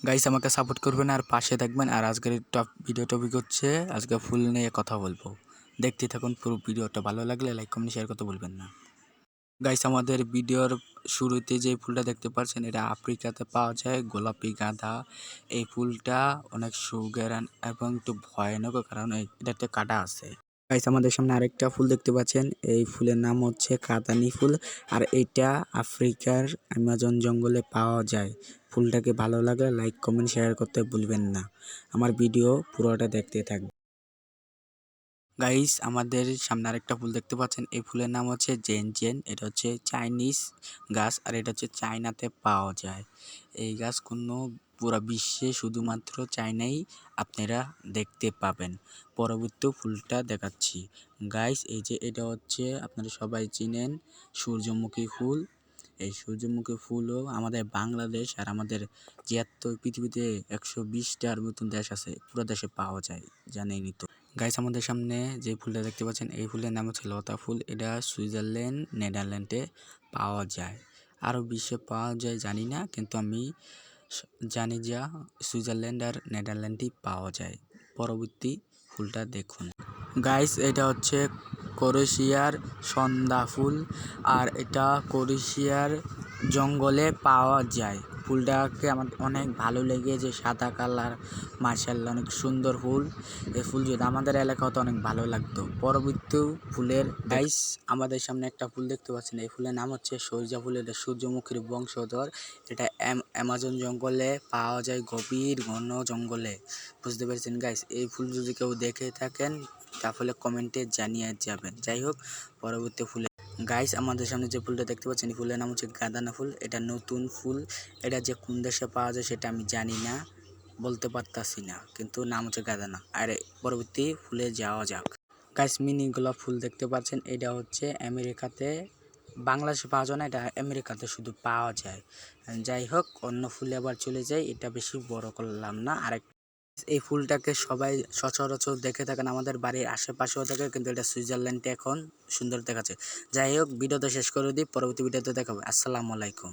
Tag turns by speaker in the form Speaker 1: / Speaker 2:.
Speaker 1: Guys আমাকে support করবেন আর পাশে থাকবেন। আর আজকের ভিডিও টপিক হচ্ছে আজকে ফুল নিয়ে কথা বলবো। দেখতে থাকুন পুরো ভিডিওটা, ভালো লাগলে লাইক কমেন্ট শেয়ার করতে ভুলবেন না। গাইস আমাদের ভিডিওর শুরুতে যে ফুলটা দেখতে পাচ্ছেন এটা আফ্রিকাতে পাওয়া যায়, গোলাপি গাঁদা। এই ফুলটা অনেক সুঘ্রাণ এবং একটু ভয়ানক, কারণ এটাতে কাঁটা আছে। গাইস আমাদের সামনে আরেকটা ফুল দেখতে পাচ্ছেন, এই ফুলের নাম হচ্ছে কাতানি ফুল। আর এটা আফ্রিকার অ্যামাজন জঙ্গলে পাওয়া যায়। ফুলটাকে ভালো লাগলে লাইক কমেন্ট শেয়ার করতে ভুলবেন না। আমার ভিডিও পুরোটা দেখতে থাকবেন। গাইস আমাদের সামনে আরেকটা ফুল দেখতে পাচ্ছেন, এই ফুলের নাম হচ্ছে জেনজেন। এটা হচ্ছে চাইনিজ গাছ আর এটা হচ্ছে চায়নাতে পাওয়া যায়। এই গাছ কোনো পুরো বিশ্বে শুধুমাত্র চায়নাই আপনারা দেখতে পাবেন। পরবর্তী ফুলটা দেখাচ্ছি গাইস। এই যে এটা হচ্ছে আপনারা সবাই চিনেন সূর্যমুখী ফুল। এই সূর্যমুখী ফুলও আমাদের বাংলাদেশ আর আমাদের পৃথিবীতে 120টার মতন দেশ আছে, পুরো দেশে পাওয়া যায়, জানেনই তো। গাইস আমাদের সামনে যে ফুলটা দেখতে পাচ্ছেন এই ফুলের নাম হচ্ছে লতা ফুল। এটা সুইজারল্যান্ড নেদারল্যান্ডে পাওয়া যায়। আরও বিশ্বে পাওয়া যায় জানি না, কিন্তু আমি জানি যা সুইজারল্যান্ড আর নেদারল্যান্ডেই পাওয়া যায়। পরবর্তী ফুলটা দেখুন গাইস, এটা হচ্ছে ক্রোয়েশিয়ার সন্ধ্যা ফুল। আর এটা ক্রোয়েশিয়ার জঙ্গলে পাওয়া যায়। ফুলটাকে আমার অনেক ভালো লেগে, যে সাদা কালার, মার্শাল্লাহ অনেক সুন্দর ফুল। এই ফুল যদি আমাদের এলাকা হতো অনেক ভালো লাগতো। পরবর্তী ফুলের গাইস আমাদের সামনে একটা ফুল দেখতে পাচ্ছেন, এই ফুলের নাম হচ্ছে সরিষা ফুল। এটা সূর্যমুখীর বংশধর। এটা অ্যামাজন জঙ্গলে পাওয়া যায়, গভীর ঘন জঙ্গলে। বুঝতে পেরেছেন গাইস? এই ফুল যদি কেউ দেখে থাকেন তাহলে কমেন্টে জানিয়ে যাবেন। যাই হোক, পরবর্তী ফুলে গাইস আমাদের সামনে যে ফুলটা দেখতে পাচ্ছেন এই ফুলের নাম হচ্ছে গাঁদানা ফুল। এটা নতুন ফুল। এটা যে কোন দেশে পাওয়া যায় সেটা আমি জানি না, বলতে পারতাছি না, কিন্তু নাম হচ্ছে গাঁদানা। আর পরবর্তী ফুলে যাওয়া যাক গাইস। মিনি গোলাপ ফুল দেখতে পাচ্ছেন, এটা হচ্ছে আমেরিকাতে, বাংলাদেশে পাওয়া যায় না, এটা আমেরিকাতে শুধু পাওয়া যায়। যাই হোক, অন্য ফুলে আবার চলে যাই, এটা বেশি বড় করলাম না। আরেক এই ফুলটাকে সবাই সচরাচর দেখে থাকেন, আমাদের বাড়ির আশেপাশেও থাকে, কিন্তু এটা সুইজারল্যান্ডে এখন সুন্দর দেখাচ্ছে। যাই হোক, ভিডিওটা শেষ করে দিই, পরবর্তী ভিডিওতে দেখাবো। আসসালামু আলাইকুম।